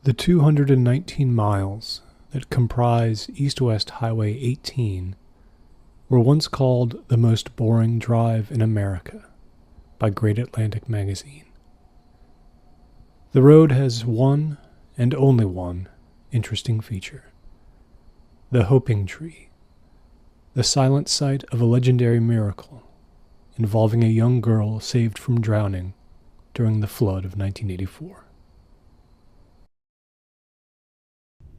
The 219 miles that comprise East-West Highway 18 were once called the most boring drive in America by Great Atlantic magazine. The road has one and only one interesting feature: the Hoping Tree, the silent site of a legendary miracle involving a young girl saved from drowning during the flood of 1984.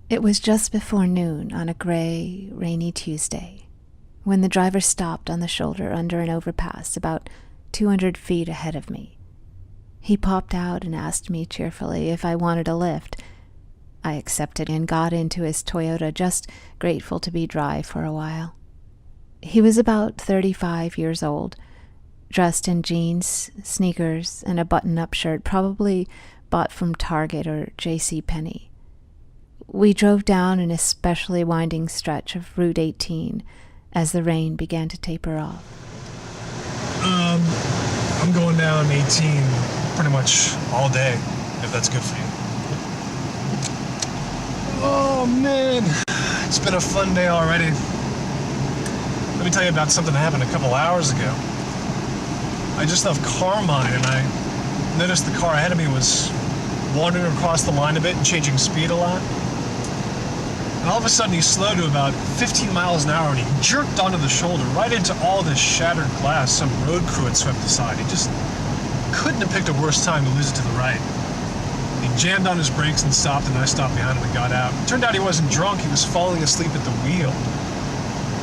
It was just before noon on a gray, rainy Tuesday when the driver stopped on the shoulder under an overpass about 200 feet ahead of me. He popped out and asked me cheerfully if I wanted a lift. I accepted and got into his Toyota, just grateful to be dry for a while. He was about 35 years old, dressed in jeans, sneakers, and a button-up shirt, probably bought from Target or JCPenney. We drove down an especially winding stretch of Route 18 as the rain began to taper off. I'm going down 18 pretty much all day, if that's good for you. Oh, man. It's been a fun day already. Let me tell you about something that happened a couple hours ago. I just left Carmine, and I noticed the car ahead of me was wandering across the line a bit and changing speed a lot. And all of a sudden, he slowed to about 15 miles an hour, and he jerked onto the shoulder right into all this shattered glass some road crew had swept aside. He just couldn't have picked a worse time to lose it to the right. He jammed on his brakes and stopped, and I stopped behind him and got out. It turned out he wasn't drunk. He was falling asleep at the wheel.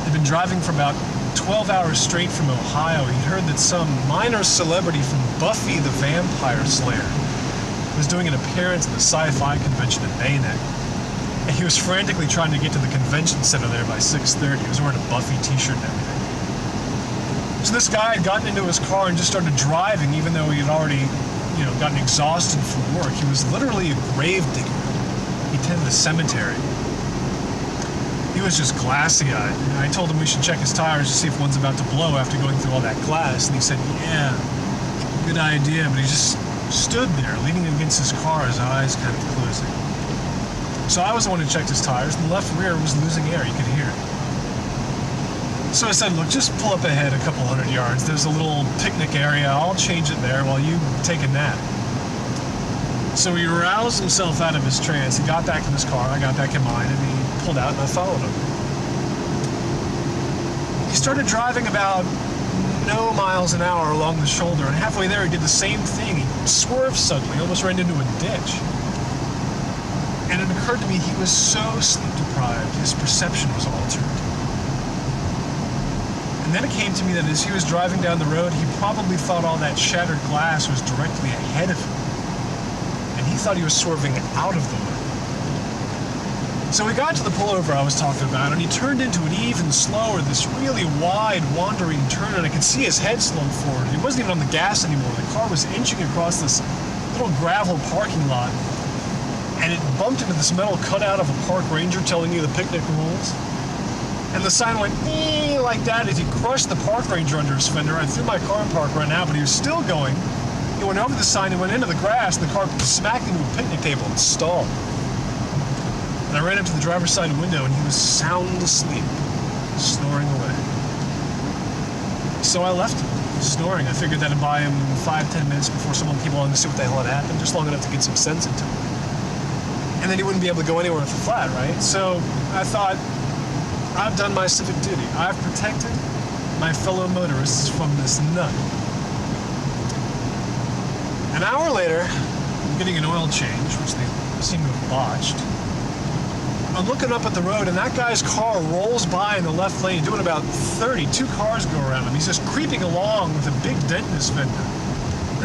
He'd been driving for about 12 hours straight from Ohio. He'd heard that some minor celebrity from Buffy the Vampire Slayer was doing an appearance at the sci-fi convention in Bayonet. And he was frantically trying to get to the convention center there by 6:30. He was wearing a Buffy t-shirt and everything. So this guy had gotten into his car and just started driving, even though he had already, gotten exhausted from work. He was literally a grave digger. He tended a cemetery. He was just glassy-eyed. I told him we should check his tires to see if one's about to blow after going through all that glass. And he said, yeah, good idea. But he just stood there, leaning against his car, his eyes kind of closing. So I was the one who checked his tires, and the left rear was losing air. You could hear it. So I said, look, just pull up ahead a couple hundred yards. There's a little picnic area. I'll change it there while you take a nap. So he roused himself out of his trance. He got back in his car. I got back in mine, and he pulled out, and I followed him. He started driving about no miles an hour along the shoulder, and halfway there he did the same thing. He swerved suddenly, almost ran into a ditch. And it occurred to me he was so sleep-deprived, his perception was altered. And then it came to me that as he was driving down the road, he probably thought all that shattered glass was directly ahead of him. And he thought he was swerving out of the way. So we got to the pullover I was talking about, and he turned into it even slower, this really wide, wandering turn, and I could see his head slump forward. He wasn't even on the gas anymore. The car was inching across this little gravel parking lot, and it bumped into this metal cutout of a park ranger telling you the picnic rules. And the sign went ee like that as he crushed the park ranger under his fender. I threw my car in park right now, but he was still going. He went over the sign and went into the grass, and the car smacked into a picnic table and stalled. And I ran up to the driver's side window, and he was sound asleep, snoring away. So I left him, snoring. I figured that'd buy him 5-10 minutes before someone came along to see what the hell had happened, just long enough to get some sense into him. And then he wouldn't be able to go anywhere with the flat, right? So I thought, I've done my civic duty. I've protected my fellow motorists from this nut. An hour later, I'm getting an oil change, which they seem to have botched. I'm looking up at the road, and that guy's car rolls by in the left lane, doing about 30. 2 cars go around him. He's just creeping along with a big dent in his fender.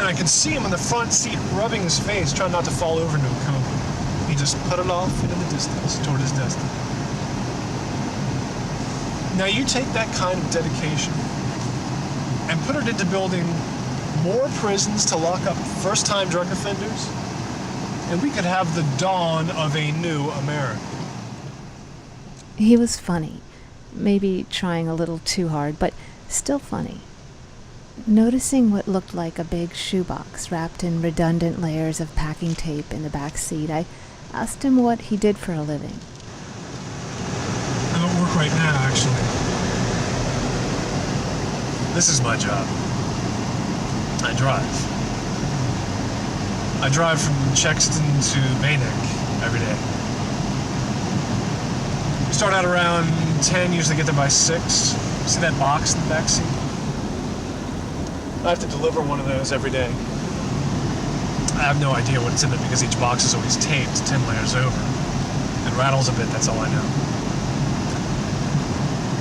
And I can see him in the front seat rubbing his face, trying not to fall over into a coma. He just put it off into the distance toward his destiny. Now you take that kind of dedication and put it into building more prisons to lock up first-time drug offenders, and we could have the dawn of a new America. He was funny, maybe trying a little too hard, but still funny. Noticing what looked like a big shoebox wrapped in redundant layers of packing tape in the back seat, I figured I'd ask him if he wanted a lift. He said, "Yeah, asked him what he did for a living. I'm at work right now, actually. This is my job. I drive. I drive from Chexton to Bayneck every day. Start out around 10, usually get there by 6. See that box in the back seat? I have to deliver one of those every day. I have no idea what's in it because each box is always taped 10 layers over. It rattles a bit, that's all I know.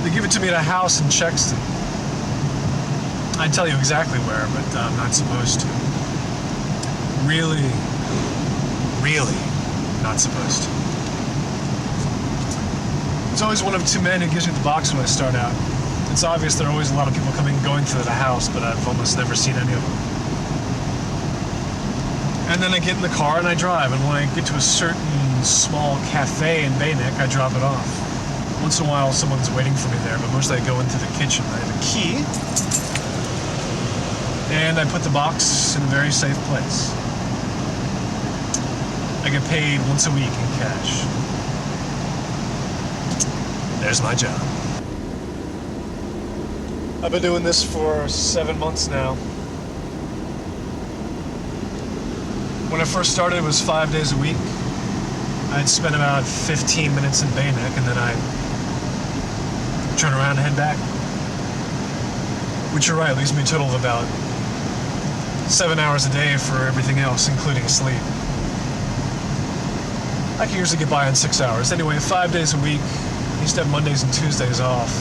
They give it to me at a house in Chexton. I'd tell you exactly where, but I'm not supposed to. Really not supposed to. There's always one of two men who gives me the box when I start out. It's obvious there are always a lot of people going through the house, but I've almost never seen any of them. And then I get in the car and I drive, and when I get to a certain small cafe in Bayneck, I drop it off. Once in a while, someone's waiting for me there, but mostly I go into the kitchen. I have a key, and I put the box in a very safe place. I get paid once a week in cash. There's my job. I've been doing this for 7 months now. When I first started, it was 5 days a week. I'd spend about 15 minutes in Bayneck, and then I'd turn around and head back. Which, you're right, leaves me a total of about 7 hours a day for everything else, including sleep. I can usually get by on 6 hours. Anyway, 5 days a week. I used to have Mondays and Tuesdays off.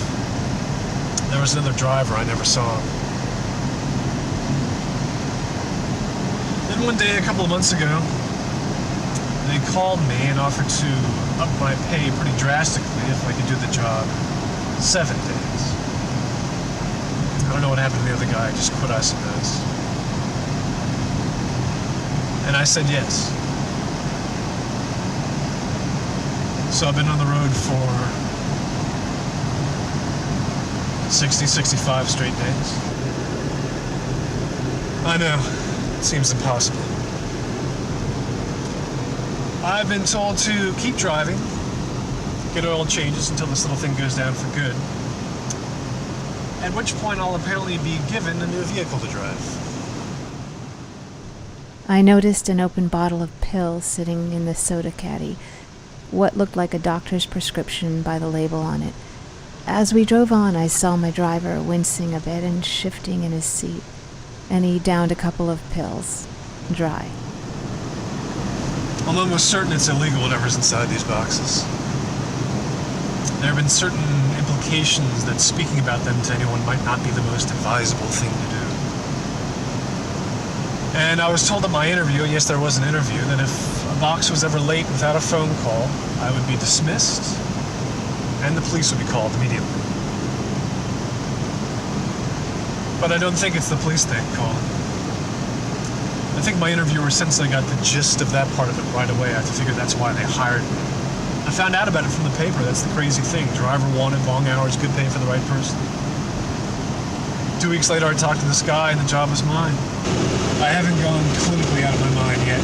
There was another driver I never saw. Then one day, a couple of months ago, they called me and offered to up my pay pretty drastically if I could do the job 7 days. I don't know what happened to the other guy, I just quit, I suppose. And I said yes. So I've been on the road for 60, 65 straight days. I know, it seems impossible. I've been told to keep driving, get oil changes until this little thing goes down for good, at which point I'll apparently be given a new vehicle to drive. I noticed an open bottle of pills sitting in the soda caddy, what looked like a doctor's prescription by the label on it. As we drove on, I saw my driver wincing a bit and shifting in his seat, and he downed a couple of pills, dry. I'm almost certain it's illegal whatever's inside these boxes. There have been certain implications that speaking about them to anyone might not be the most advisable thing to do. And I was told at my interview, yes, there was an interview, that if a box was ever late without a phone call, I would be dismissed, and the police would be called immediately. But I don't think it's the police they call. I think my interviewer, since I got the gist of that part of it right away, I have to figure that's why they hired me. I found out about it from the paper. That's the crazy thing. Driver wanted, long hours, good pay for the right person. 2 weeks later, I talked to this guy, and the job was mine. I haven't gone clinically out of my mind yet.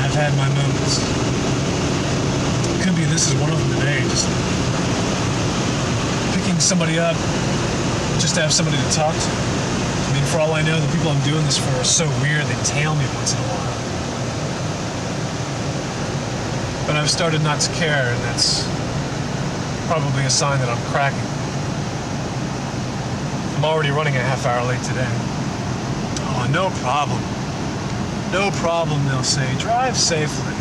I've had my moments. Could be this is one of them today. Just picking somebody up, just to have somebody to talk to. I mean, for all I know, the people I'm doing this for are so weird, they tail me once in a while. But I've started not to care, and that's probably a sign that I'm cracking. I'm already running a half hour late today. Oh, no problem. No problem, they'll say. Drive safely.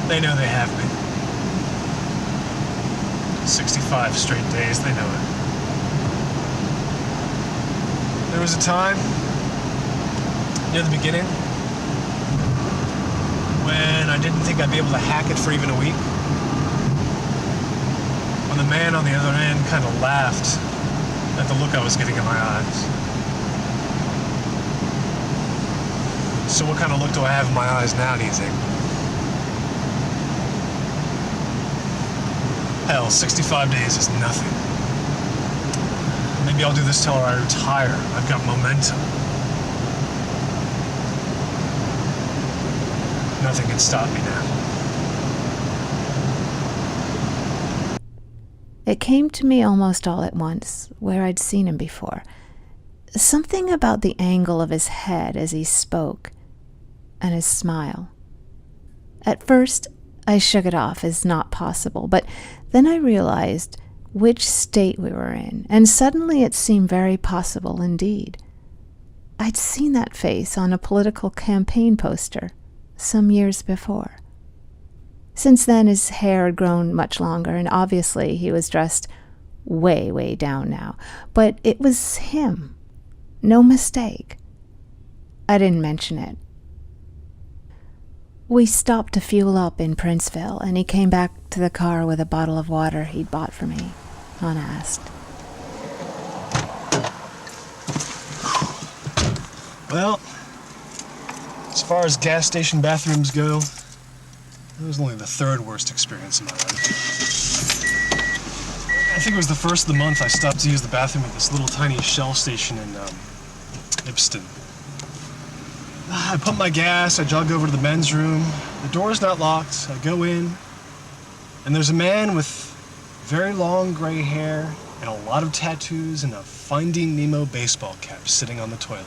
They know they have me. 65 straight days, they know it. There was a time, near the beginning, when I didn't think I'd be able to hack it for even a week. When the man on the other end kind of laughed at the look I was getting in my eyes. So what kind of look do I have in my eyes now, do you think? Hell, 65 days is nothing. Maybe I'll do this till I retire. I've got momentum. Nothing can stop me now. It came to me almost all at once, where I'd seen him before. Something about the angle of his head as he spoke, and his smile. At first, I shook it off as not possible, but then I realized which state we were in, and suddenly it seemed very possible indeed. I'd seen that face on a political campaign poster some years before. Since then, his hair had grown much longer, and obviously he was dressed way, way down now. But it was him. No mistake. I didn't mention it. We stopped to fuel up in Princeville, and he came back to the car with a bottle of water he'd bought for me, unasked. Well, as far as gas station bathrooms go, it was only the third worst experience in my life. I think it was the first of the month I stopped to use the bathroom at this little tiny Shell station in Ipston. I pump my gas, I jog over to the men's room. The door's not locked. I go in, and there's a man with very long gray hair and a lot of tattoos and a Finding Nemo baseball cap sitting on the toilet.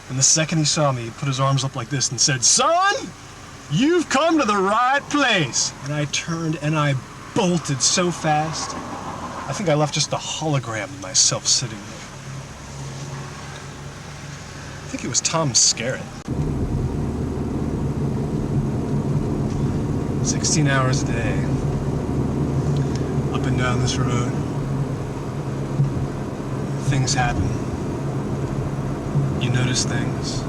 And the second he saw me, he put his arms up like this and said, "Son, you've come to the right place." And I turned and I bolted so fast, I think I left just a hologram of myself sitting there. I think it was Tom Skerritt. 16 hours a day, up and down this road. Things happen. You notice things.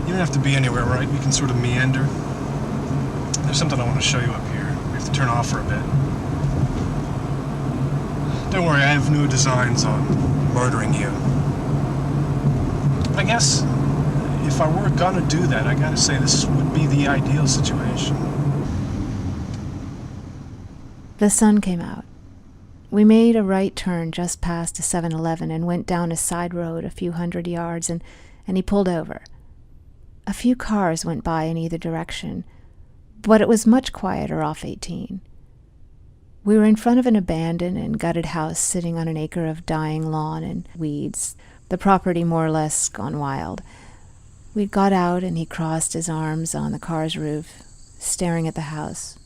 You don't have to be anywhere, right? You can sort of meander. There's something I want to show you up here. We have to turn off for a bit. Don't worry, I have no designs on murdering you. But I guess if I were gonna do that, I gotta say this would be the ideal situation. The sun came out. We made a right turn just past a 7-Eleven and went down a side road a few hundred yards, and he pulled over. A few cars went by in either direction, but it was much quieter off 18. We were in front of an abandoned and gutted house sitting on an acre of dying lawn and weeds, the property more or less gone wild. We got out and he crossed his arms on the car's roof, staring at the house,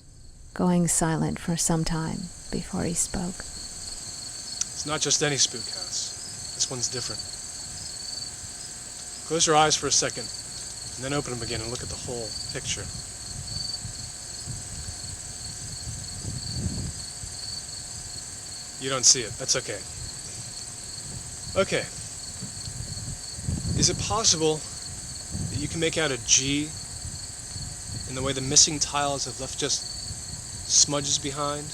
going silent for some time before he spoke. It's not just any spook house. This one's different. Close your eyes for a second, and then open them again and look at the whole picture. You don't see it. That's okay. Okay. Is it possible that you can make out a G in the way the missing tiles have left just smudges behind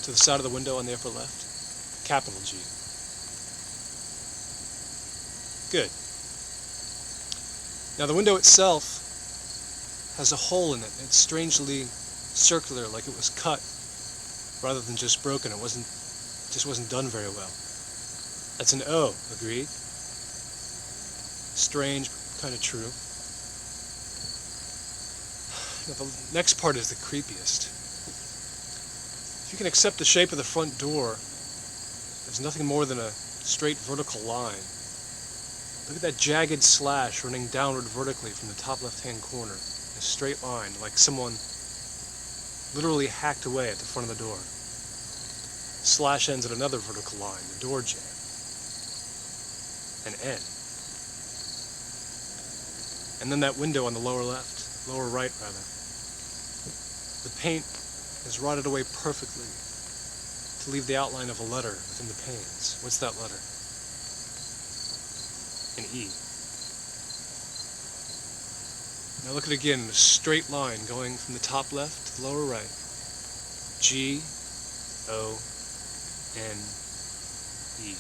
to the side of the window on the upper left? Capital G. Good. Now the window itself has a hole in it. It's strangely circular, like it was cut rather than just broken. It just wasn't done very well. That's an O, agreed? Strange, but kind of true. Now the next part is the creepiest. If you can accept the shape of the front door, there's nothing more than a straight vertical line. Look at that jagged slash running downward vertically from the top left-hand corner. A straight line, like someone literally hacked away at the front of the door. Slash ends at another vertical line, the door jamb. An N. And then that window on the lower right rather. The paint is rotted away perfectly to leave the outline of a letter within the panes. What's that letter? An E. Now look at it again, a straight line going from the top left to the lower right. G, O, N, E.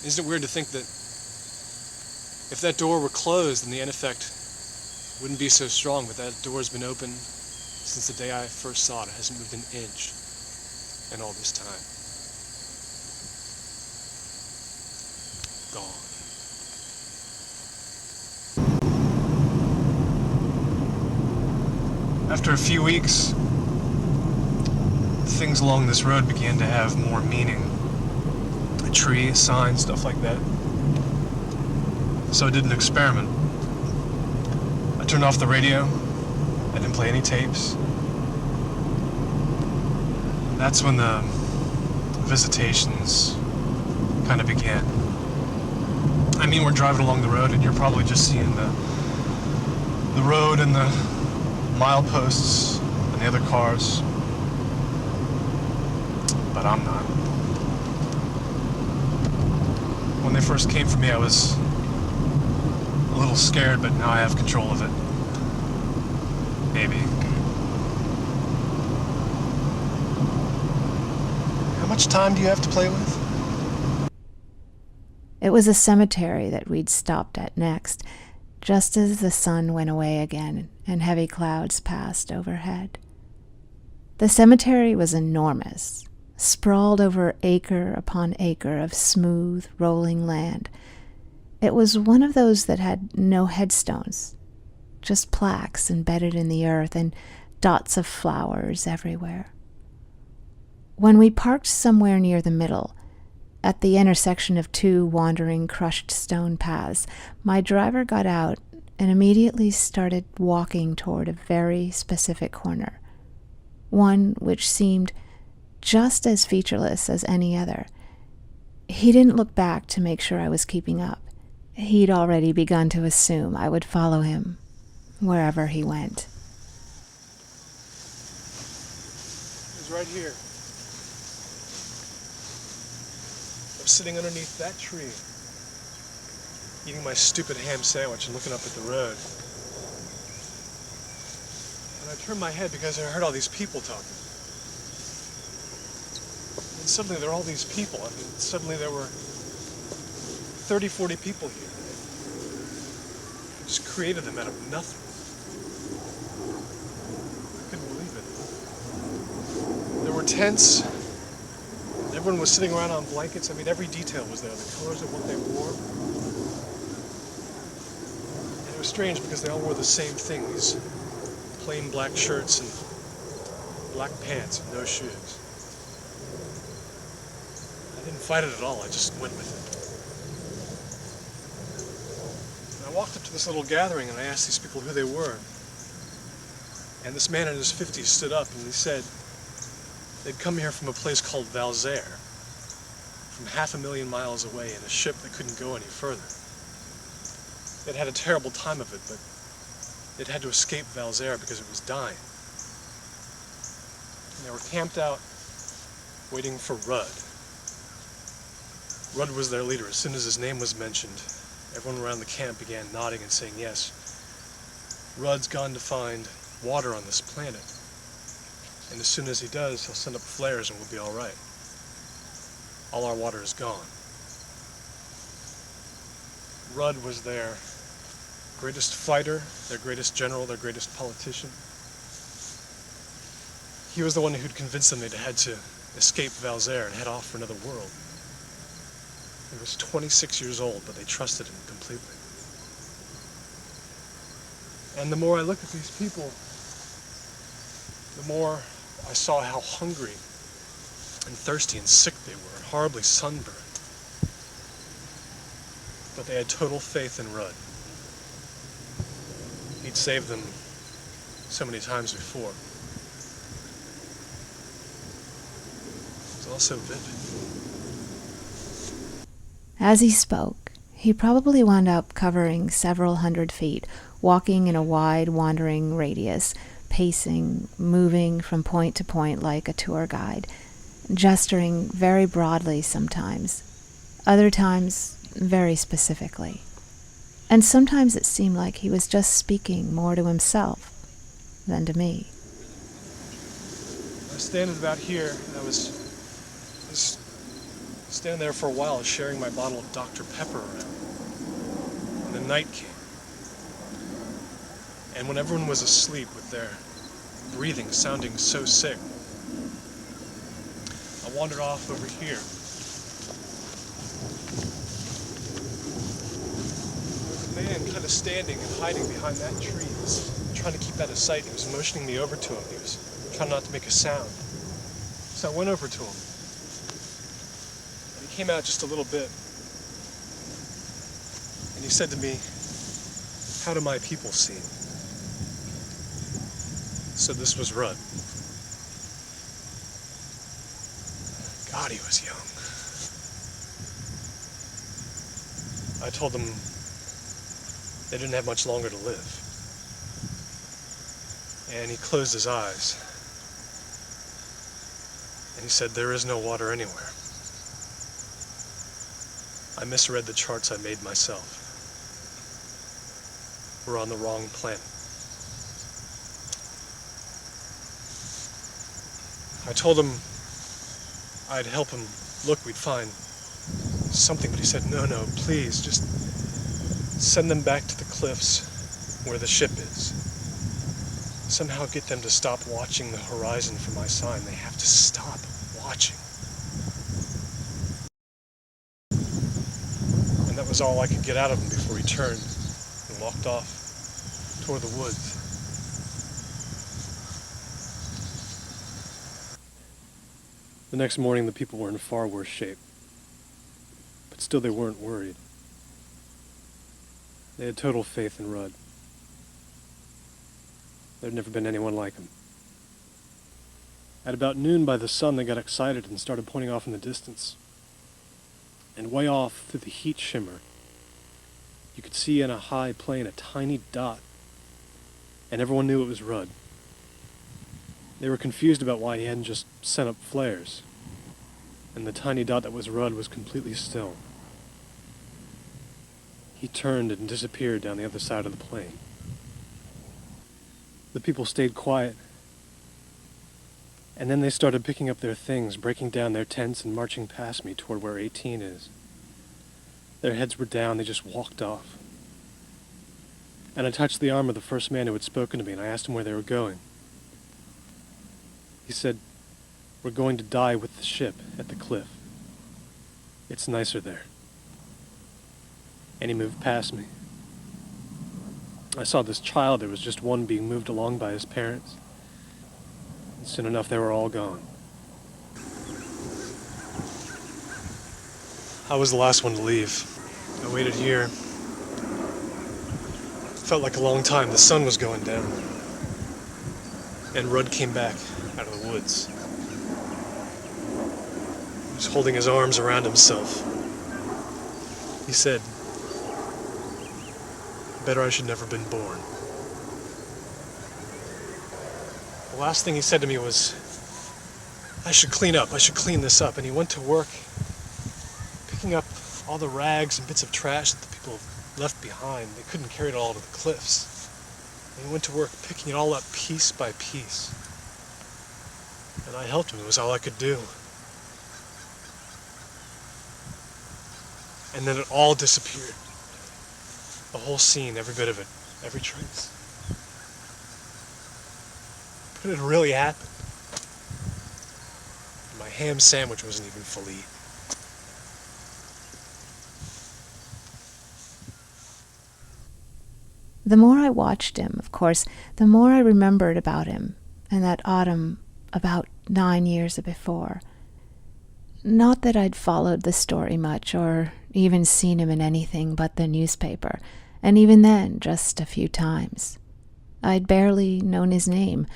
Isn't it weird to think that if that door were closed, then the end effect Wouldn't be so strong, but that door's been open since the day I first saw it. It hasn't moved an inch in all this time. Gone. After a few weeks, things along this road began to have more meaning. A tree, a sign, stuff like that. So I did an experiment. I turned off the radio. I didn't play any tapes. That's when the visitations kind of began. I mean, we're driving along the road and you're probably just seeing the road and the mileposts and the other cars. But I'm not. When they first came for me, I was a little scared, but now I have control of it. Maybe. How much time do you have to play with? It was a cemetery that we'd stopped at next, just as the sun went away again and heavy clouds passed overhead. The cemetery was enormous, sprawled over acre upon acre of smooth, rolling land. It was one of those that had no headstones, just plaques embedded in the earth and dots of flowers everywhere. When we parked somewhere near the middle, at the intersection of two wandering crushed stone paths, my driver got out and immediately started walking toward a very specific corner, one which seemed just as featureless as any other. He didn't look back to make sure I was keeping up. He'd already begun to assume I would follow him wherever he went. It was right here. I was sitting underneath that tree, eating my stupid ham sandwich and looking up at the road. And I turned my head because I heard all these people talking. And suddenly there were all these people. I mean, suddenly there were 30, 40 people here. I just created them out of nothing. I couldn't believe it. There were tents. Everyone was sitting around on blankets. I mean, every detail was there. The colors of what they wore. And it was strange because they all wore the same thing. These plain black shirts and black pants and no shoes. I didn't fight it at all. I just went with it. And I walked up to this little gathering and I asked these people who they were. And this man in his 50s stood up and he said they'd come here from a place called Valzer, from 500,000 miles away in a ship that couldn't go any further. They'd had a terrible time of it, but they'd had to escape Valzer because it was dying. And they were camped out waiting for Rudd. Rudd was their leader. As soon as his name was mentioned, everyone around the camp began nodding and saying yes. Rudd's gone to find water on this planet. And as soon as he does, he'll send up flares and we'll be all right. All our water is gone. Rudd was their greatest fighter, their greatest general, their greatest politician. He was the one who'd convinced them they'd had to escape Valzer and head off for another world. He was 26 years old, but they trusted him completely. And the more I looked at these people, the more I saw how hungry and thirsty and sick they were, horribly sunburned. But they had total faith in Rudd. He'd saved them so many times before. It was all so vivid. As he spoke, he probably wound up covering several hundred feet, walking in a wide, wandering radius, pacing, moving from point to point like a tour guide, gesturing very broadly sometimes, other times very specifically. And sometimes it seemed like he was just speaking more to himself than to me. I was standing about here, and I was standing there for a while, sharing my bottle of Dr. Pepper around. And the night came. And when everyone was asleep with their breathing sounding so sick, I wandered off over here. There was a man kind of standing and hiding behind that tree. He was trying to keep out of sight. He was motioning me over to him. He was trying not to make a sound. So I went over to him. And he came out just a little bit. And he said to me, "How do my people see?" So this was Rudd. God, he was young. I told them they didn't have much longer to live. And he closed his eyes. And he said, "There is no water anywhere." I misread the charts I made myself. We're on the wrong planet. I told him I'd help him look, we'd find something, but he said, no, please, just send them back to the cliffs where the ship is. Somehow get them to stop watching the horizon for my sign. They have to stop watching. And that was all I could get out of him before he turned and walked off toward the woods. The next morning, the people were in far worse shape. But still, they weren't worried. They had total faith in Rudd. There'd never been anyone like him. At about noon, by the sun, they got excited and started pointing off in the distance. And way off through the heat shimmer, you could see in a high plain a tiny dot. And everyone knew it was Rudd. They were confused about why he hadn't just sent up flares. And the tiny dot that was Rudd was completely still. He turned and disappeared down the other side of the plain. The people stayed quiet. And then they started picking up their things, breaking down their tents and marching past me toward where 18 is. Their heads were down, they just walked off. And I touched the arm of the first man who had spoken to me, and I asked him where they were going. He said, "We're going to die with the ship at the cliff. It's nicer there." And he moved past me. I saw this child. There was just one being moved along by his parents. And soon enough, they were all gone. I was the last one to leave. I waited here. Felt like a long time. The sun was going down. And Rudd came back out of the woods. He was holding his arms around himself. He said, "Better I should never been born." The last thing he said to me was, I should clean this up. And he went to work, picking up all the rags and bits of trash that the people left behind. They couldn't carry it all to the cliffs. And he went to work picking it all up piece by piece. And I helped him. It was all I could do. And then it all disappeared. The whole scene, every bit of it, every trace. But it really happened. My ham sandwich wasn't even fully eaten. The more I watched him, of course, the more I remembered about him and that autumn about 9 years before. Not that I'd followed the story much or even seen him in anything but the newspaper, and even then just a few times. I'd barely known his name,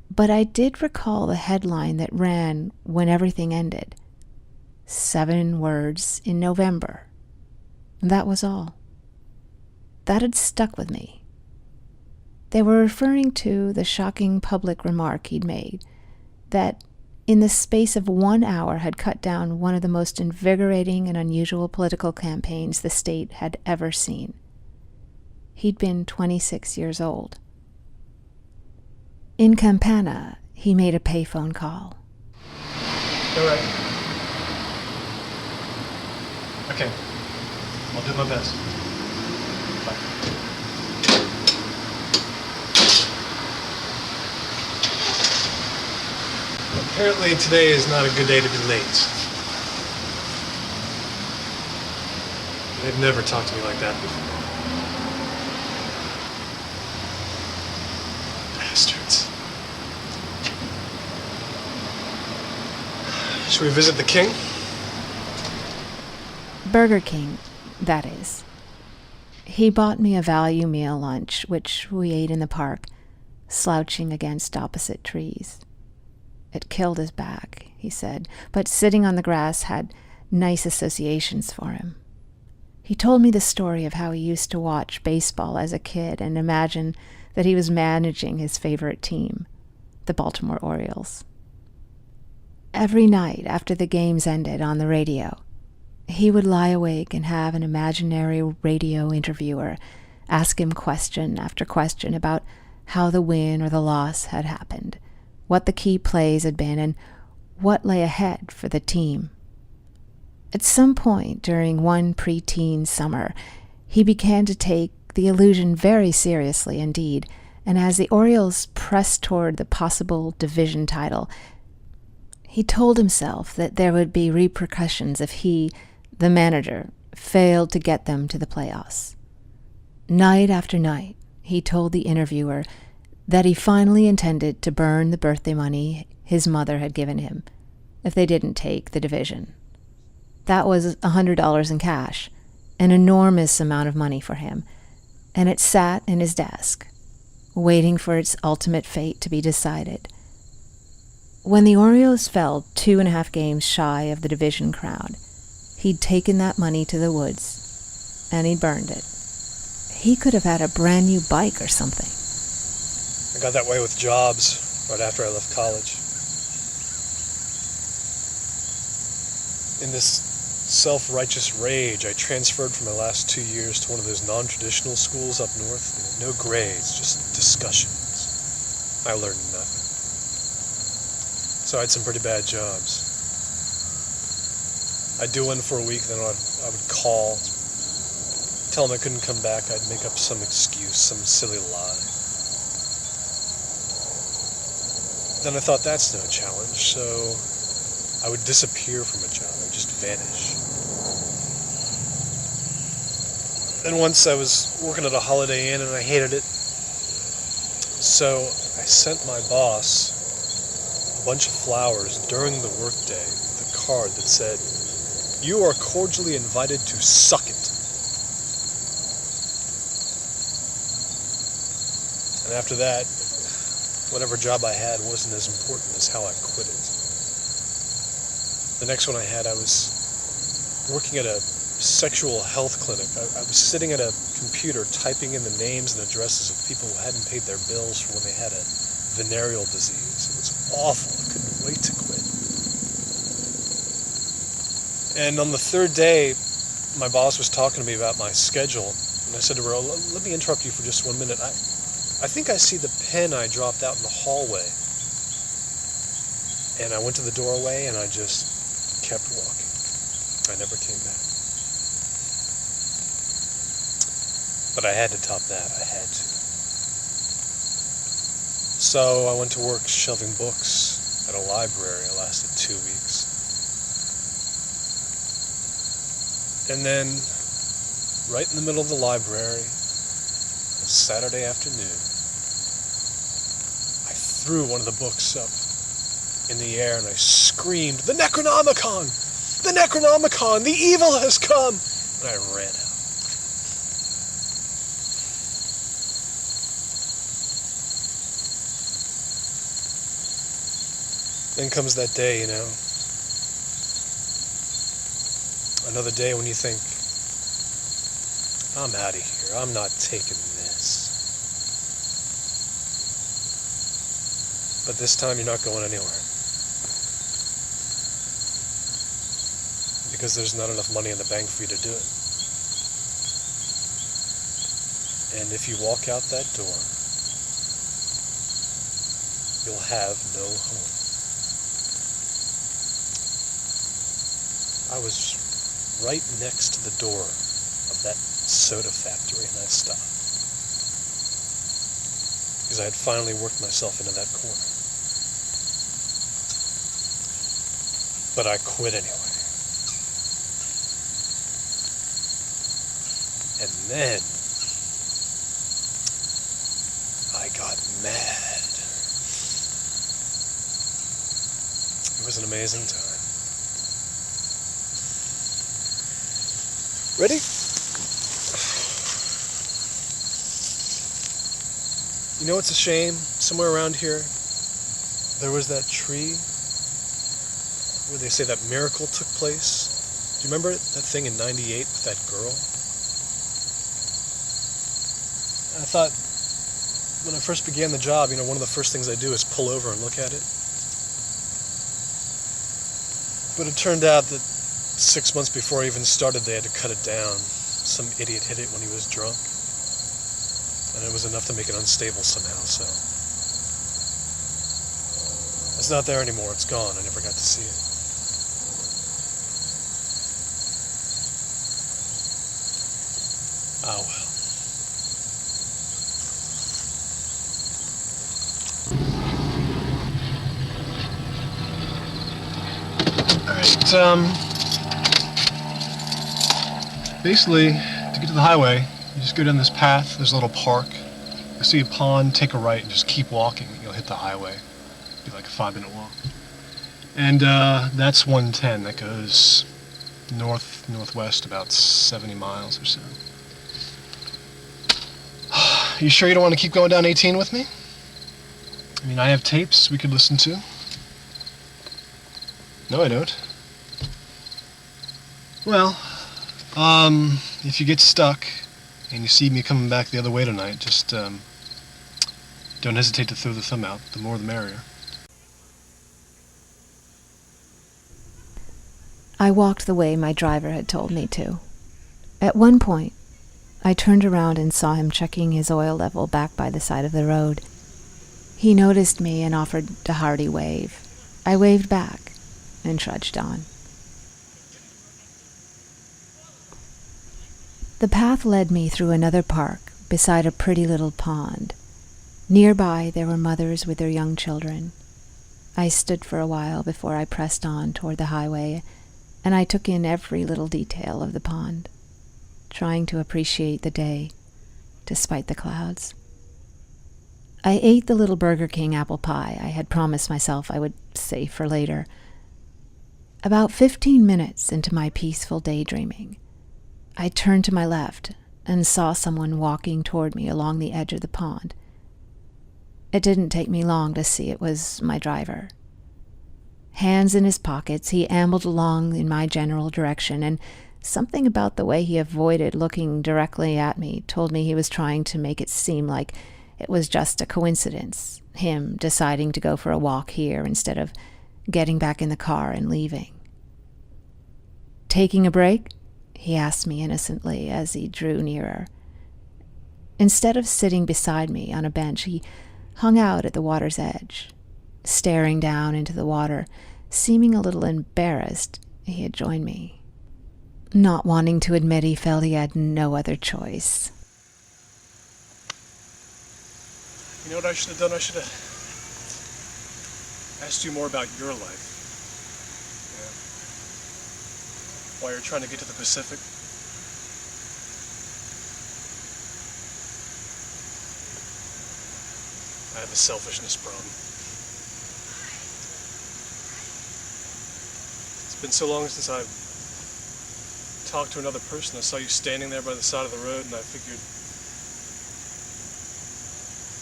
but I did recall the headline that ran when everything ended. 7 words in November. That was all. That had stuck with me. They were referring to the shocking public remark he'd made, that in the space of 1 hour had cut down one of the most invigorating and unusual political campaigns the state had ever seen. He'd been 26 years old. In Campana, he made a payphone call. All right. Okay. I'll do my best. Bye. Apparently today is not a good day to be late. They've never talked to me like that before. Bastards. Should we visit the king? Burger King, that is. He bought me a value meal lunch, which we ate in the park, slouching against opposite trees. It killed his back, he said, but sitting on the grass had nice associations for him. He told me the story of how he used to watch baseball as a kid and imagine that he was managing his favorite team, the Baltimore Orioles. Every night after the games ended on the radio, he would lie awake and have an imaginary radio interviewer ask him question after question about how the win or the loss had happened, what the key plays had been, and what lay ahead for the team. At some point during one preteen summer, he began to take the illusion very seriously indeed, and as the Orioles pressed toward the possible division title, he told himself that there would be repercussions if he, the manager, failed to get them to the playoffs. Night after night, he told the interviewer that he finally intended to burn the birthday money his mother had given him if they didn't take the division. That was $100 in cash, an enormous amount of money for him, and it sat in his desk, waiting for its ultimate fate to be decided. When the Orioles fell 2.5 games shy of the division crown, he'd taken that money to the woods, and he'd burned it. He could have had a brand new bike or something. I got that way with jobs right after I left college. In this self-righteous rage, I transferred for my last 2 years to one of those non-traditional schools up north. No grades, just discussions. I learned nothing. So I had some pretty bad jobs. I'd do one for a week, then I would call, tell them I couldn't come back. I'd make up some excuse, some silly lie. Then I thought that's no challenge, so I would disappear from a job. I would just vanish. Then once I was working at a Holiday Inn and I hated it, so I sent my boss a bunch of flowers during the workday with a card that said, "You are cordially invited to suck it." And after that, whatever job I had wasn't as important as how I quit it. The next one I had, I was working at a sexual health clinic. I was sitting at a computer typing in the names and addresses of people who hadn't paid their bills for when they had a venereal disease. It was awful. I couldn't wait to quit. And on the third day, my boss was talking to me about my schedule, and I said to her, "Let me interrupt you for just 1 minute. I think I see the pen I dropped out in the hallway." And I went to the doorway and I just kept walking. I never came back. But I had to top that. I had to. So I went to work shelving books at a library. I lasted 2 weeks. And then, right in the middle of the library, a Saturday afternoon, I threw one of the books up in the air and I screamed, "The Necronomicon! The Necronomicon! The evil has come!" And I ran out. Then comes that day, you know. Another day when you think, "I'm out of here. I'm not taking this." But this time you're not going anywhere. Because there's not enough money in the bank for you to do it. And if you walk out that door, you'll have no home. I was right next to the door of that soda factory and I stopped. Because I had finally worked myself into that corner. But I quit anyway. And then I got mad. It was an amazing time. Ready? You know, it's a shame. Somewhere around here, there was that tree where they say that miracle took place. Do you remember that thing in '98 with that girl? I thought when I first began the job, you know, one of the first things I do is pull over and look at it. But it turned out that 6 months before I even started, they had to cut it down. Some idiot hit it when he was drunk. And it was enough to make it unstable somehow, so. It's not there anymore, it's gone. I never got to see it. Oh well. Basically, to get to the highway, you just go down this path, there's a little park. You see a pond, take a right, and just keep walking. You'll hit the highway. It'll be like a 5-minute walk. And that's 110. That goes northwest about 70 miles or so. You sure you don't want to keep going down 18 with me? I mean, I have tapes we could listen to. No, I don't. Well, if you get stuck and you see me coming back the other way tonight, just don't hesitate to throw the thumb out. The more the merrier. I walked the way my driver had told me to. At one point, I turned around and saw him checking his oil level back by the side of the road. He noticed me and offered a hearty wave. I waved back and trudged on. The path led me through another park beside a pretty little pond. Nearby, there were mothers with their young children. I stood for a while before I pressed on toward the highway, and I took in every little detail of the pond, trying to appreciate the day, despite the clouds. I ate the little Burger King apple pie I had promised myself I would save for later. About 15 minutes into my peaceful daydreaming, I turned to my left and saw someone walking toward me along the edge of the pond. It didn't take me long to see it was my driver. Hands in his pockets, he ambled along in my general direction, and something about the way he avoided looking directly at me told me he was trying to make it seem like it was just a coincidence, him deciding to go for a walk here instead of getting back in the car and leaving. "Taking a break?" he asked me innocently as he drew nearer. Instead of sitting beside me on a bench, he hung out at the water's edge, staring down into the water, seeming a little embarrassed he had joined me, not wanting to admit he felt he had no other choice. You know what I should have done? I should have asked you more about your life. While you're trying to get to the Pacific. I have a selfishness problem. It's been so long since I've talked to another person. I saw you standing there by the side of the road, and I figured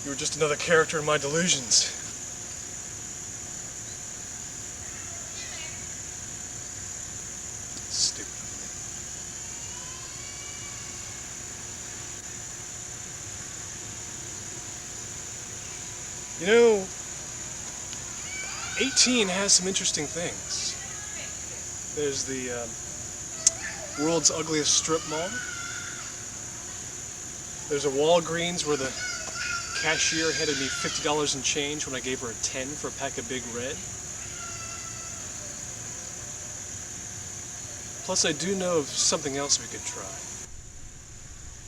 you were just another character in my delusions. Stupid of me. You know, 18 has some interesting things. There's the world's ugliest strip mall. There's a Walgreens where the cashier handed me $50 in change when I gave her a 10 for a pack of Big Red. Plus, I do know of something else we could try.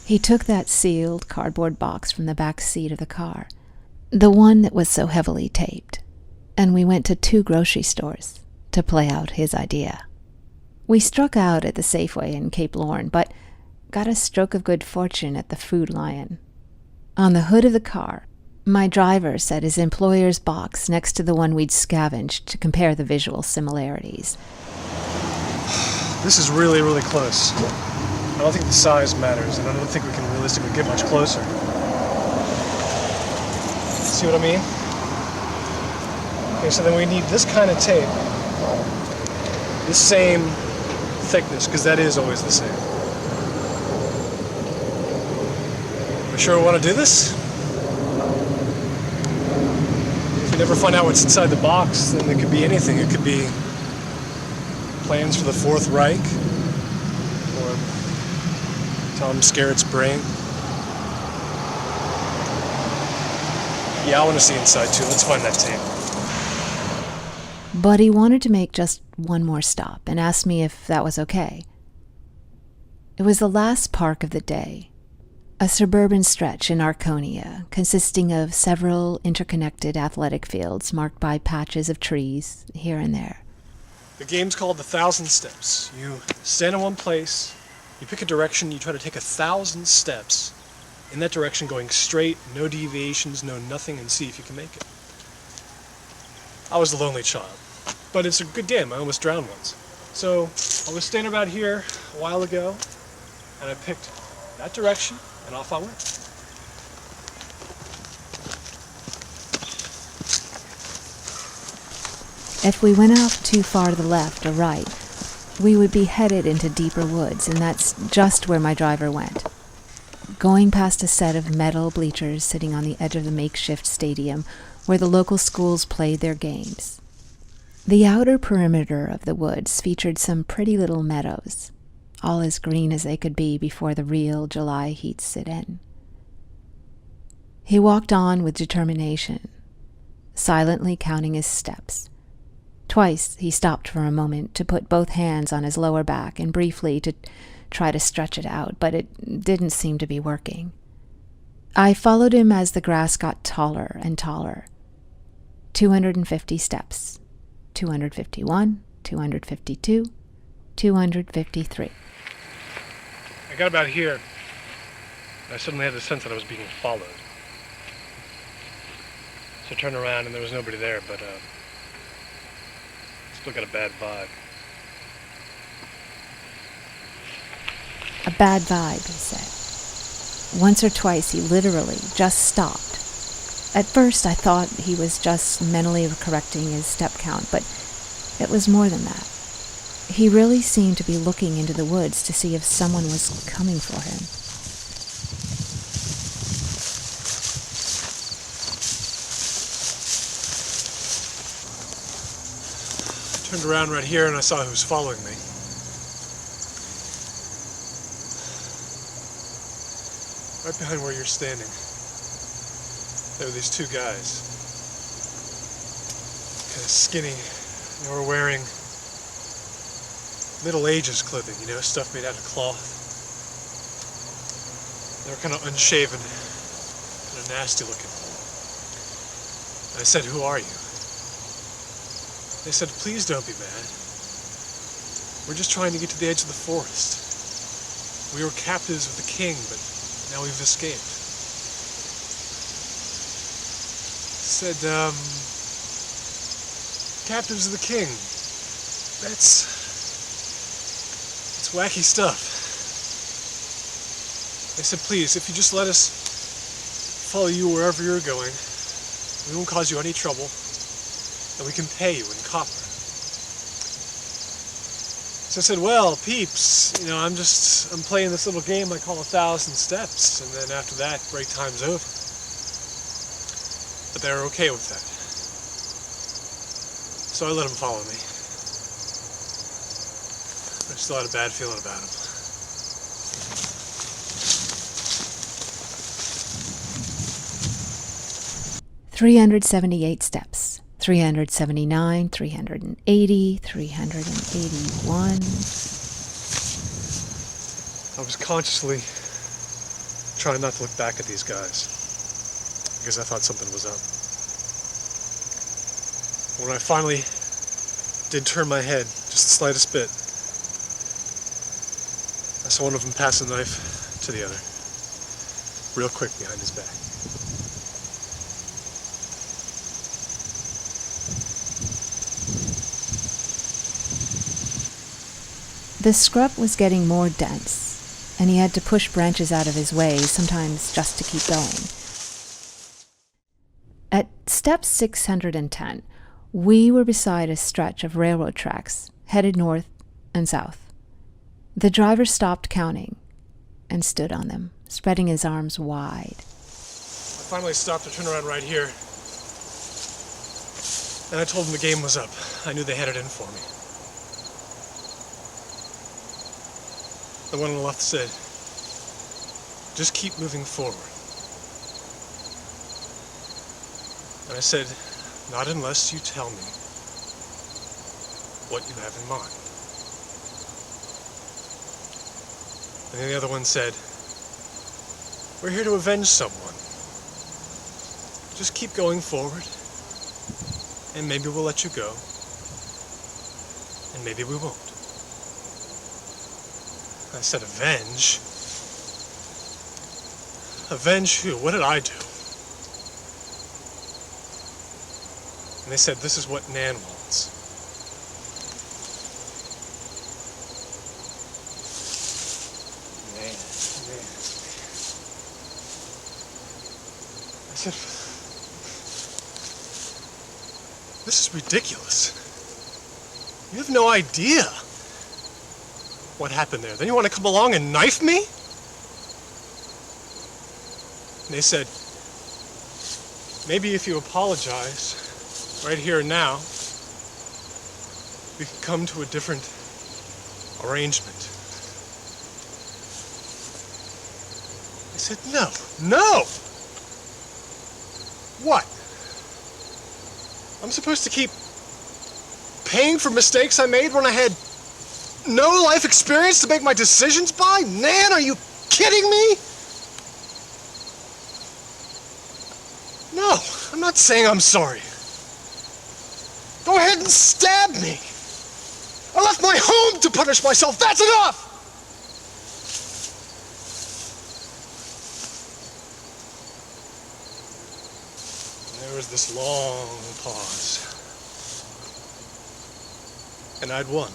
He took that sealed cardboard box from the back seat of the car, the one that was so heavily taped, and we went to 2 grocery stores, to play out his idea. We struck out at the Safeway in Cape Lorne, but got a stroke of good fortune at the Food Lion. On the hood of the car, my driver set his employer's box next to the one we'd scavenged to compare the visual similarities. This is really, really close. I don't think the size matters, and I don't think we can realistically get much closer. See what I mean? Okay, so then we need this kind of tape. The same thickness, because that is always the same. We sure want to do this? If we never find out what's inside the box, then it could be anything. It could be plans for the Fourth Reich, or Tom Skerritt's brain. Yeah, I want to see inside too. Let's find that tape. But he wanted to make just one more stop and asked me if that was okay. It was the last park of the day, a suburban stretch in Arconia consisting of several interconnected athletic fields marked by patches of trees here and there. The game's called the 1,000 Steps. You stand in one place, you pick a direction, you try to take 1,000 steps in that direction, going straight, no deviations, no nothing, and see if you can make it. I was a lonely child, but it's a good game. I almost drowned once. So I was standing about here a while ago, and I picked that direction, and off I went. If we went off too far to the left or right, we would be headed into deeper woods, and that's just where my driver went. Going past a set of metal bleachers sitting on the edge of the makeshift stadium where the local schools played their games. The outer perimeter of the woods featured some pretty little meadows, all as green as they could be before the real July heat set in. He walked on with determination, silently counting his steps. Twice he stopped for a moment to put both hands on his lower back and briefly to try to stretch it out, but it didn't seem to be working. I followed him as the grass got taller and taller. 250 steps. 251, 252, 253. I got about here, and I suddenly had the sense that I was being followed. So I turned around and there was nobody there, but still got a bad vibe. A bad vibe, he said. Once or twice he literally just stopped. At first I thought he was just mentally correcting his step count, but it was more than that. He really seemed to be looking into the woods to see if someone was coming for him. I turned around right here and I saw who was following me. Right behind where you're standing, there were these two guys. Kind of skinny. They were wearing Middle Ages clothing, stuff made out of cloth. They were kind of unshaven, kind of nasty looking. And I said, "Who are you?" They said, "Please don't be mad. We're just trying to get to the edge of the forest. We were captives of the king, but now we've escaped." Said, "Captives of the king. That's wacky stuff." They said, "Please, if you just let us follow you wherever you're going, we won't cause you any trouble, and we can pay you in copper." So I said, "Well, peeps, I'm playing this little game I call 1,000 Steps, and then after that, break time's over." But they were okay with that. So I let them follow me. I still had a bad feeling about him. "378 steps. 379, 380, 381. I was consciously trying not to look back at these guys, because I thought something was up. When I finally did turn my head, just the slightest bit. I saw one of them pass a knife to the other, real quick behind his back. The scrub was getting more dense, and he had to push branches out of his way, sometimes just to keep going. At step 610, we were beside a stretch of railroad tracks, headed north and south. The driver stopped counting and stood on them, spreading his arms wide. I finally stopped to turn around right here, and I told them the game was up. I knew they had it in for me. The one on the left said, "Just keep moving forward." And I said, "Not unless you tell me what you have in mind." And then the other one said, "We're here to avenge someone. Just keep going forward, and maybe we'll let you go, and maybe we won't." I said, "Avenge? Avenge who? What did I do?" And they said, "This is what Nan wants." Nan. I said, "This is ridiculous. You have no idea what happened there. Then you want to come along and knife me?" And they said, "Maybe if you apologize right here and now, we could come to a different arrangement." I said, "No, no! What? I'm supposed to keep paying for mistakes I made when I had no life experience to make my decisions by? Nan, are you kidding me?" "No, I'm not saying I'm sorry. Go ahead and stab me. I left my home to punish myself. That's enough!" And there was this long pause. And I'd won.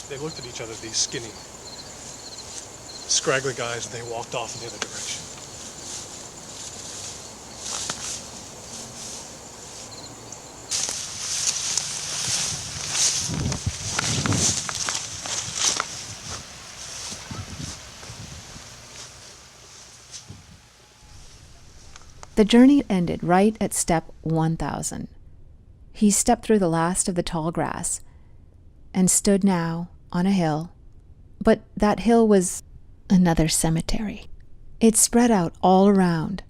They looked at each other, these skinny, scraggly guys, and they walked off in the other direction. The journey ended right at step 1000. He stepped through the last of the tall grass and stood now on a hill, but that hill was another cemetery. It spread out all around.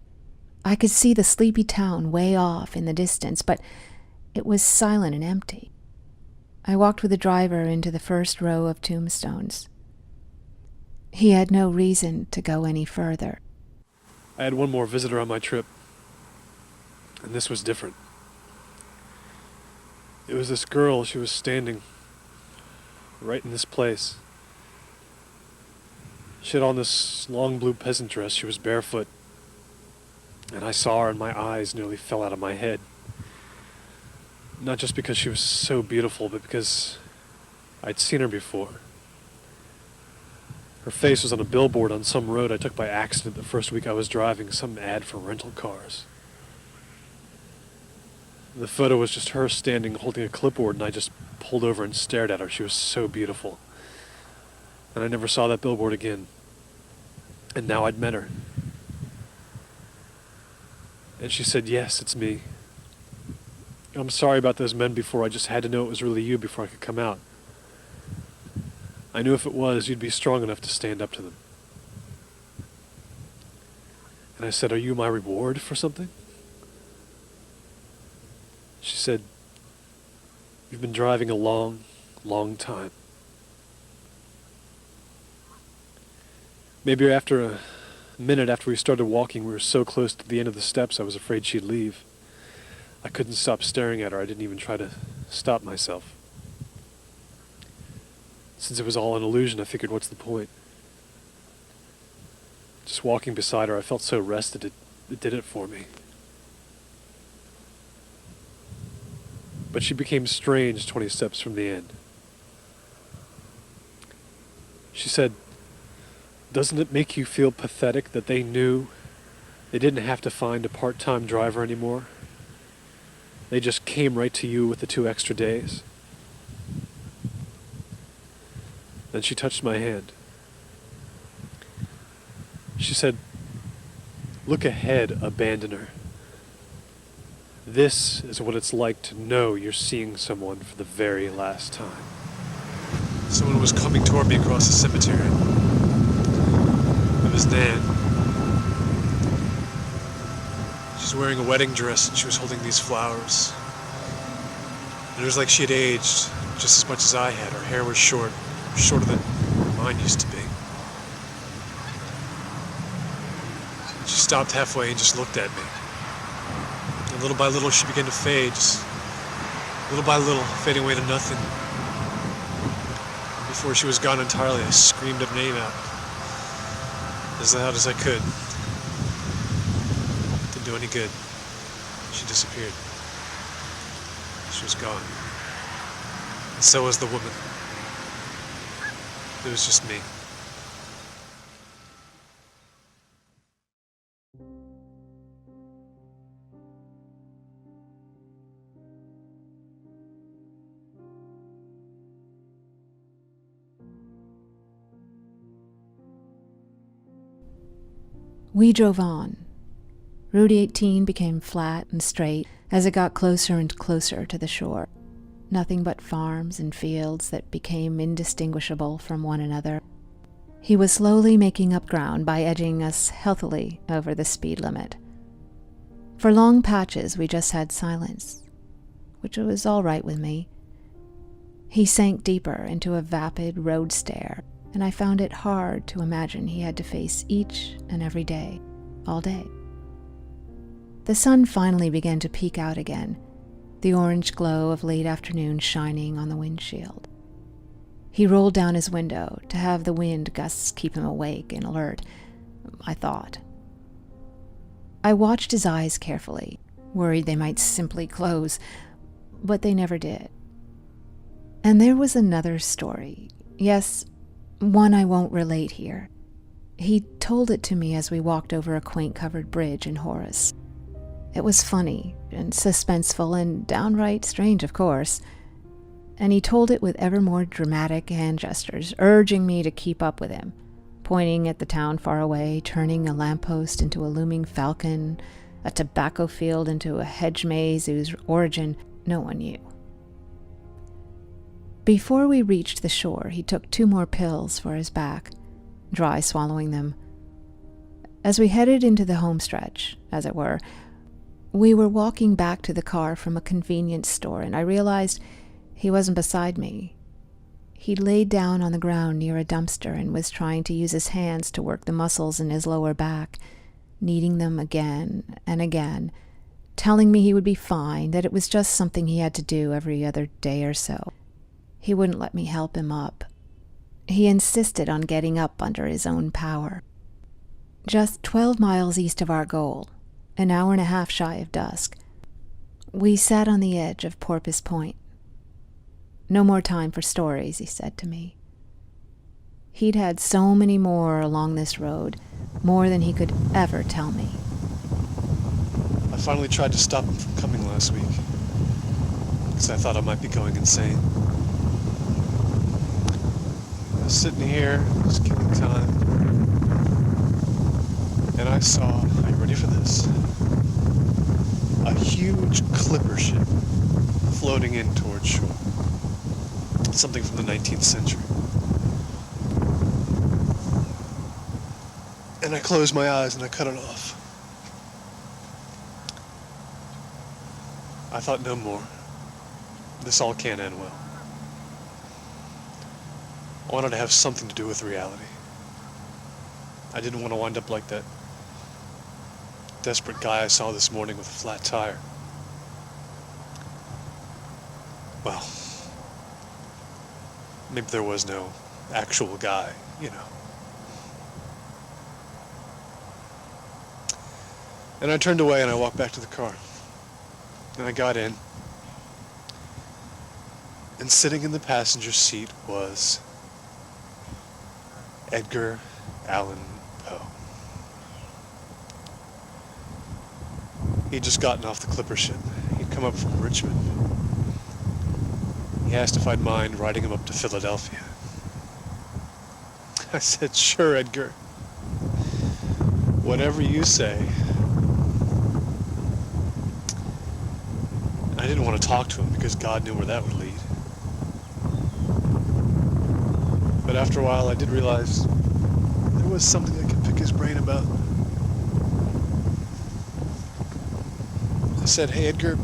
I could see the sleepy town way off in the distance, but it was silent and empty. I walked with the driver into the first row of tombstones. He had no reason to go any further. I had one more visitor on my trip, and this was different. It was this girl. She was standing right in this place. She had on this long blue peasant dress. She was barefoot. And I saw her and my eyes nearly fell out of my head. Not just because she was so beautiful, but because I'd seen her before. Her face was on a billboard on some road I took by accident the first week I was driving, some ad for rental cars. The photo was just her standing holding a clipboard, and I just pulled over and stared at her. She was so beautiful. And I never saw that billboard again. And now I'd met her. And she said, "Yes, it's me. I'm sorry about those men before. I just had to know it was really you before I could come out. I knew if it was, you'd be strong enough to stand up to them." And I said, "Are you my reward for something?" She said, "You've been driving a long, long time." Maybe after a minute after we started walking, we were so close to the end of the steps I was afraid she'd leave. I couldn't stop staring at her. I didn't even try to stop myself. Since it was all an illusion, I figured, what's the point? Just walking beside her, I felt so rested, it did it for me. But she became strange 20 steps from the end. She said, "Doesn't it make you feel pathetic that they knew they didn't have to find a part-time driver anymore? They just came right to you with the 2 extra days?" Then she touched my hand. She said, "Look ahead, abandoner. This is what it's like to know you're seeing someone for the very last time." Someone was coming toward me across the cemetery. It was Nan. She's wearing a wedding dress and she was holding these flowers. And it was like she had aged just as much as I had. Her hair was shorter than mine used to be. She stopped halfway and just looked at me. And little by little she began to fade, just little by little, fading away to nothing. Before she was gone entirely, I screamed her name out as loud as I could. Didn't do any good. She disappeared. She was gone. And so was the woman. It was just me. We drove on. Route 18 became flat and straight as it got closer and closer to the shore. Nothing but farms and fields that became indistinguishable from one another. He was slowly making up ground by edging us healthily over the speed limit. For long patches, we just had silence, which was all right with me. He sank deeper into a vapid road stare, and I found it hard to imagine he had to face each and every day, all day. The sun finally began to peek out again, the orange glow of late afternoon shining on the windshield. He rolled down his window to have the wind gusts keep him awake and alert, I thought. I watched his eyes carefully, worried they might simply close, but they never did. And there was another story. Yes, one I won't relate here. He told it to me as we walked over a quaint covered bridge in Horace. It was funny and suspenseful and downright strange, of course. And he told it with ever more dramatic hand gestures, urging me to keep up with him, pointing at the town far away, turning a lamppost into a looming falcon, a tobacco field into a hedge maze whose origin no one knew. Before we reached the shore, he took 2 more pills for his back, dry swallowing them. As we headed into the home stretch, as it were, we were walking back to the car from a convenience store, and I realized he wasn't beside me. He'd laid down on the ground near a dumpster and was trying to use his hands to work the muscles in his lower back, kneading them again and again, telling me he would be fine, that it was just something he had to do every other day or so. He wouldn't let me help him up. He insisted on getting up under his own power. Just 12 miles east of our goal, an hour and a half shy of dusk, we sat on the edge of Porpoise Point. No more time for stories, he said to me. He'd had so many more along this road, more than he could ever tell me. I finally tried to stop him from coming last week, because I thought I might be going insane. I was sitting here, just killing time, and I saw, are you ready for this? A huge clipper ship floating in towards shore. Something from the 19th century. And I closed my eyes and I cut it off. I thought no more. This all can't end well. I wanted to have something to do with reality. I didn't want to wind up like that desperate guy I saw this morning with a flat tire. well, maybe there was no actual guy, you know. And I turned away and I walked back to the car. And I got in. And sitting in the passenger seat was Edgar Allan Poe. He'd just gotten off the clipper ship. He'd come up from Richmond. He asked if I'd mind riding him up to Philadelphia. I said, "Sure, Edgar. Whatever you say." I didn't want to talk to him because God knew where that would lead. But after a while, I did realize there was something I could pick his brain about. I said, "Hey, Edgar,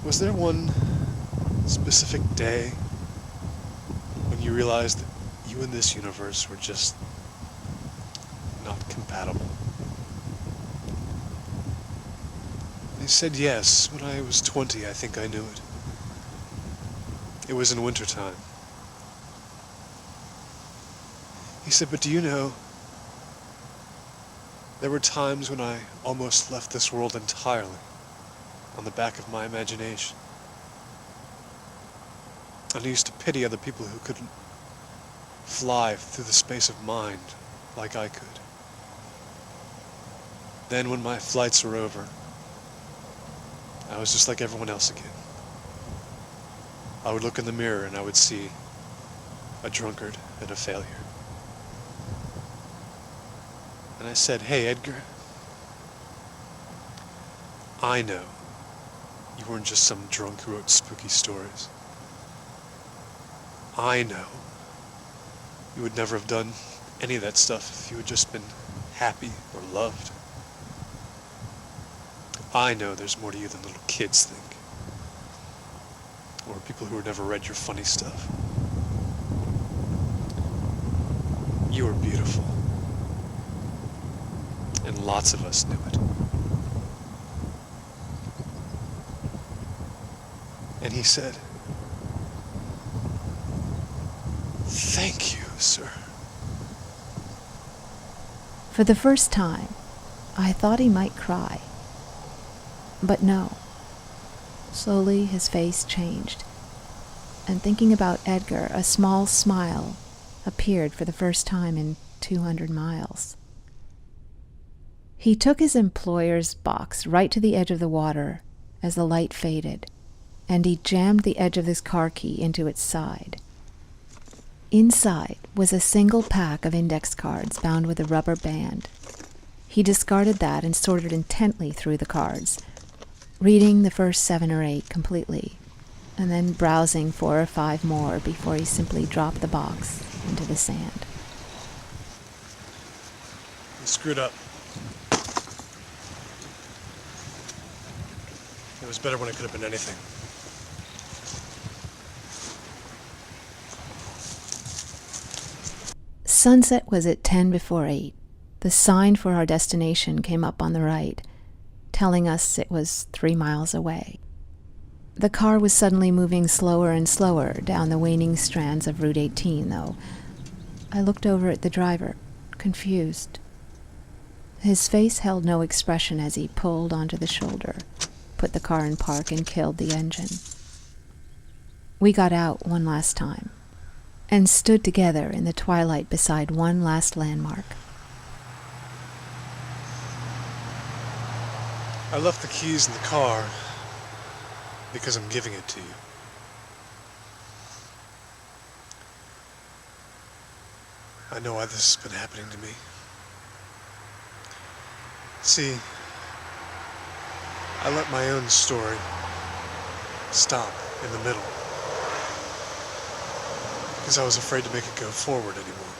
was there one specific day when you realized that you and this universe were just not compatible?" He said, "Yes, when I was 20, I think I knew it. It was in wintertime." He said, "But do you know, there were times when I almost left this world entirely on the back of my imagination. And I used to pity other people who couldn't fly through the space of mind like I could. Then when my flights were over, I was just like everyone else again. I would look in the mirror and I would see a drunkard and a failure. And I said, 'Hey, Edgar, I know you weren't just some drunk who wrote spooky stories. I know you would never have done any of that stuff if you had just been happy or loved. I know there's more to you than little kids think, or people who have never read your funny stuff. You are beautiful, and lots of us knew it.' And he said, 'Thank you, sir.' For the first time, I thought he might cry. But no. Slowly his face changed, and thinking about Edgar, a small smile appeared for the first time in 200 miles. He took his employer's box right to the edge of the water as the light faded, and he jammed the edge of his car key into its side. Inside was a single pack of index cards bound with a rubber band. He discarded that and sorted intently through the cards, reading the first 7 or 8 completely, and then browsing 4 or 5 more before he simply dropped the box into the sand. I screwed up. It was better when it could have been anything. Sunset was at 10 before 8. The sign for our destination came up on the right, telling us it was 3 miles away. The car was suddenly moving slower and slower down the waning strands of Route 18, though. I looked over at the driver, confused. His face held no expression as he pulled onto the shoulder, put the car in park, and killed the engine. We got out one last time, and stood together in the twilight beside one last landmark. I left the keys in the car because I'm giving it to you. I know why this has been happening to me. See, I let my own story stop in the middle because I was afraid to make it go forward anymore.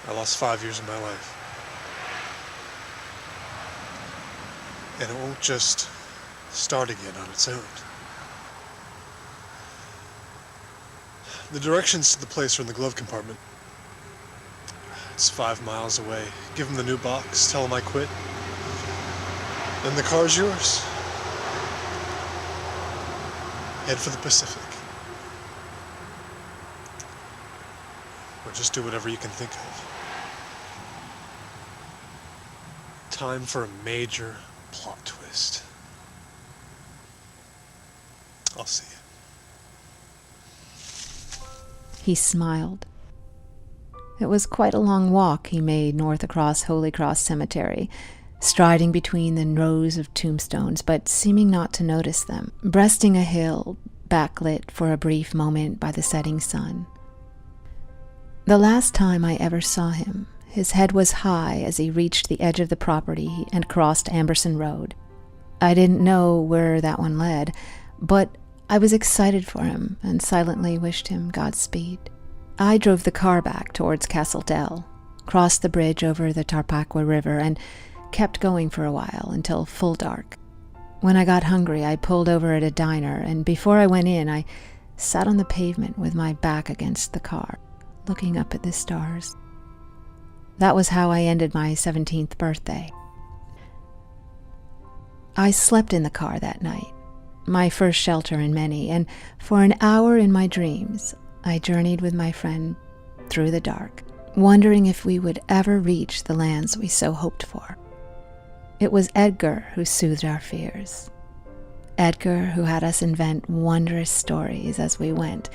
I lost 5 years of my life. And it won't just start again on its own. The directions to the place are in the glove compartment. It's 5 miles away. Give him the new box, tell him I quit. Then the car's yours. head for the Pacific. Or just do whatever you can think of. Time for a major plot twist. I'll see you. He smiled. It was quite a long walk he made north across Holy Cross Cemetery, striding between the rows of tombstones, but seeming not to notice them, breasting a hill, backlit for a brief moment by the setting sun. The last time I ever saw him, his head was high as he reached the edge of the property and crossed Amberson Road. I didn't know where that one led, but I was excited for him and silently wished him Godspeed. I drove the car back towards Castle Dell, crossed the bridge over the Tarpaqua River, and kept going for a while until full dark. When I got hungry, I pulled over at a diner, and before I went in, I sat on the pavement with my back against the car, looking up at the stars. That was how I ended my 17th birthday. I slept in the car that night, my first shelter in many, and for an hour in my dreams, I journeyed with my friend through the dark, wondering if we would ever reach the lands we so hoped for. It was Edgar who soothed our fears. Edgar who had us invent wondrous stories as we went,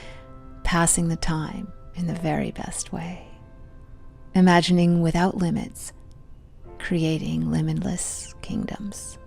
passing the time in the very best way. Imagining without limits, creating limitless kingdoms.